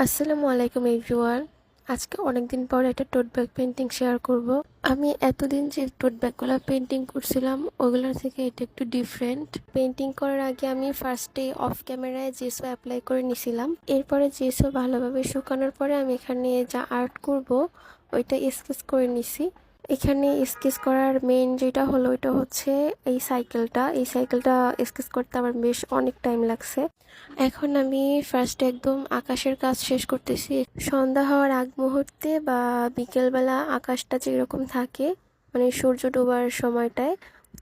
আসসালামু আলাইকুম এভরিওয়ান। আজকে অনেক দিন পর একটা টোট ব্যাগ পেন্টিং শেয়ার করব। আমি এতদিন যে টোট ব্যাগগুলো পেন্টিং করছিলাম ওগুলোর থেকে এটা একটু ডিফারেন্ট। পেন্টিং করার আগে আমি ফার্স্টে অফ ক্যামেরায় জেসো অ্যাপ্লাই করে নিছিলাম। এরপরে জেসো ভালোভাবে শুকানোর পরে আমি এখানে যা আর্ট করব ওইটা স্কেচ করে নিছি। এখানে স্কেচ করার মেইন যেটা হলো এটা হচ্ছে এই সাইকেলটা স্কেচ করতে আমার বেশ অনেক টাইম লাগছে। এখন আমি ফার্স্টে একদম আকাশের কাজ শেষ করতেছি। সন্ধ্যা হওয়ার আগ মুহূর্তে বা বিকেলবেলা আকাশটা যেরকম থাকে, মানে সূর্য ডোবার সময়টায়,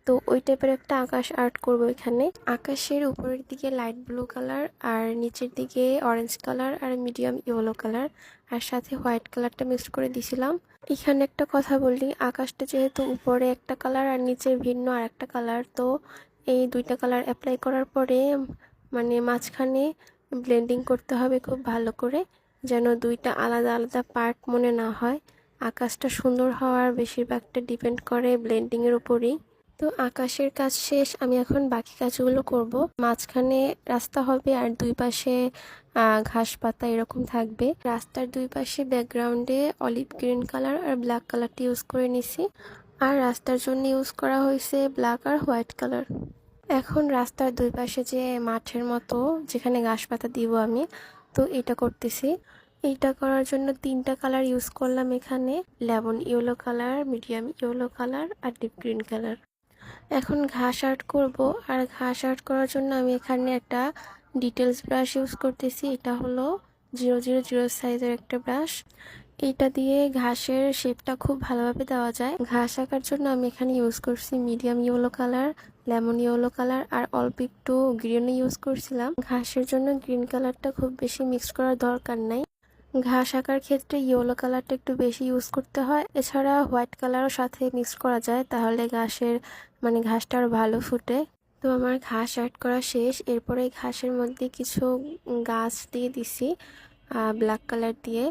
তো ওই টাইপের একটা আকাশ আর্ট করব এখানে। আকাশের উপরের দিকে লাইট ব্লু কালার, আর নিচের দিকে অরেঞ্জ কালার আর মিডিয়াম ইয়েলো কালার, আর সাথে হোয়াইট কালারটা মিক্স করে দিছিলাম। এখানে একটা কথা বলি, আকাশটা যেহেতু উপরে একটা কালার আর নিচে ভিন্ন আর একটা কালার, তো এই দুইটা কালার অ্যাপ্লাই করার পরে মানে মাঝখানে ব্লেন্ডিং করতে হবে খুব ভালো করে, যেন দুইটা আলাদা আলাদা পার্ট মনে না হয়। আকাশটা সুন্দর হওয়ার বেশিরভাগটা ডিপেন্ড করে ব্লেন্ডিংয়ের উপরেই। তো আকাশের কাজ শেষ, আমি এখন বাকি কাজগুলো করব। মাঝখানে রাস্তা হবে আর দুই পাশে ঘাস পাতা এরকম থাকবে। রাস্তার দুই পাশে ব্যাকগ্রাউন্ডে অলিভ গ্রিন কালার আর ব্ল্যাক কালারটি ইউজ করে নিছি, আর রাস্তার জন্য ইউজ করা হয়েছে ব্ল্যাক আর হোয়াইট কালার। এখন রাস্তার দুই পাশে যে মাঠের মতো যেখানে ঘাস পাতা দিব আমি, তো এটা করতেছি। এইটা করার জন্য তিনটা কালার ইউজ করলাম এখানে, lemon yellow colour, medium yellow colour আর ডিপ গ্রিন কালার। এখন ঘাস আর্ট করব, আর ঘাস আর্ট করার জন্য আমি এখানে একটা ডিটেলস ব্রাশ ইউজ করতেছি। এটা হলো 000 সাইজের একটা ব্রাশ। এটা দিয়ে ঘাসের শেপটা খুব ভালোভাবে দেওয়া যায়। ঘাস আঁকার জন্য আমি এখানে ইউজ করছি medium yellow colour, lemon yellow colour আর অল্প একটু গ্রিন ইউজ করছিলাম। ঘাসের জন্য গ্রিন কালারটা খুব বেশি মিক্স করার দরকার নাই। ঘাস আঁকার ক্ষেত্রে ইয়েলো কালারটা একটু বেশি ইউজ করতে হয়, এছাড়া হোয়াইট কালারও সাথে মিক্স করা যায়, তাহলে ঘাসটা আরও ভালো ফুটে। তো আমার ঘাস আর্ট করা শেষ। এরপরে ঘাসের মধ্যে কিছু গাছ দিয়ে দিছি ব্ল্যাক কালার দিয়ে।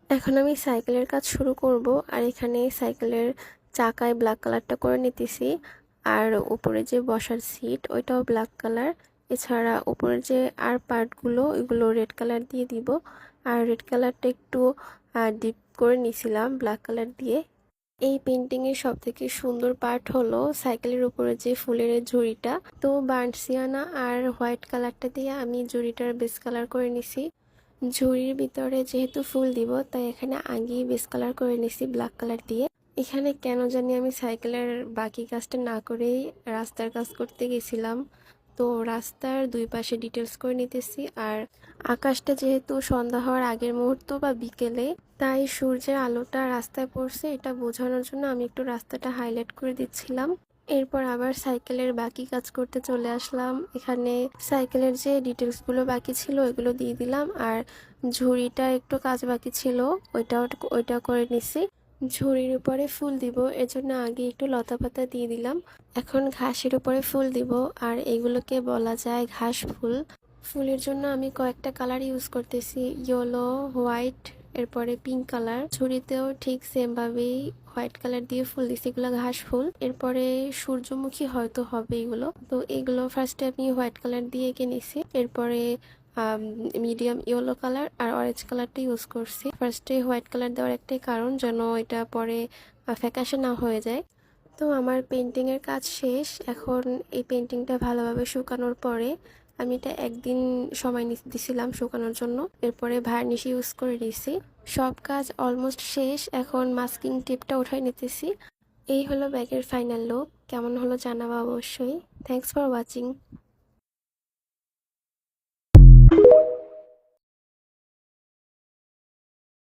এখন আমি সাইকেলের কাজ শুরু করব, আর এখানে সাইকেলের চাকায় ব্ল্যাক কালারটা করে নিতেছি, আর উপরে যে বসার সিট ওইটাও ব্ল্যাক কালার। এছাড়া উপরের যে আর পার্টগুলো ওইগুলো রেড কালার দিয়ে দিব, আর রেড কালারটা একটু ডিপ করে নিছিলাম ব্ল্যাক কালার দিয়ে। এই পেন্টিংয়ের সব থেকে সুন্দর পার্ট হলো সাইকেলের উপরে যে ফুলের ঝুড়িটা। তো বার্ন সিয়ানা আর হোয়াইট কালারটা দিয়ে আমি ঝুড়িটার বেস কালার করে নিছি। ঝুড়ির ভিতরে যেহেতু ফুল দিব, তাই এখানে আগেই বেস কালার করে নিছি ব্ল্যাক কালার দিয়ে। এখানে কেন জানি আমি সাইকেলের বাকি কাজটা না করেই রাস্তার কাজ করতে গেছিলাম। তো রাস্তার দুই পাশে ডিটেলস করে নিতেছি, আর আকাশটা যেহেতু সন্ধ্যা হওয়ার আগের মুহূর্ত বা বিকেলে, তাই সূর্যের আলোটা রাস্তায় পড়ছে এটা বোঝানোর জন্য আমি একটু রাস্তাটা হাইলাইট করে দিচ্ছিলাম। এরপর আবার সাইকেলের বাকি কাজ করতে চলে আসলাম। এখানে সাইকেলের যে ডিটেলসগুলো বাকি ছিল ওইগুলো দিয়ে দিলাম, আর ঝুড়িটা একটু কাজ বাকি ছিল ওইটা করে নিছি। ঝুড়ির উপরে ফুল দিব, এজন্য আগে একটু লতা পাতা দিয়ে দিলাম। এখন ঘাসের উপরে ফুল দিব, আর এগুলোকে বলা যায় ঘাস ফুল। ফুলের জন্য আমি কয়েকটা কালার ইউজ করতেছি, ইয়েলো, হোয়াইট, এরপরে পিঙ্ক কালার। ঝুড়িতেও ঠিক সেম ভাবেই হোয়াইট কালার দিয়ে ফুল দিছি, এগুলো ঘাস ফুল। এরপরে সূর্যমুখী হয়তো হবে এগুলো। তো এগুলো ফার্স্টে আমি হোয়াইট কালার দিয়ে এঁকে নিছি, এরপরে মিডিয়াম ইয়েলো কালার আর অরেঞ্জ কালারটা ইউজ করছি। ফার্স্টে হোয়াইট কালার দেওয়ার একটাই কারণ, যেন এটা পরে ফ্যাকাশে না হয়ে যায়। তো আমার পেন্টিংয়ের কাজ শেষ। এখন এই পেন্টিংটা ভালোভাবে শুকানোর পরে, আমি এটা একদিন সময় দিছিলাম শুকানোর জন্য, এরপরে ভার্নিশ ইউজ করে দিয়েছি। সব কাজ অলমোস্ট শেষ, এখন মাস্কিং টেপটা উঠাই নিতেছি। এই হলো ব্যাগের ফাইনাল লুক। কেমন হলো জানাবো অবশ্যই। Thanks for watching.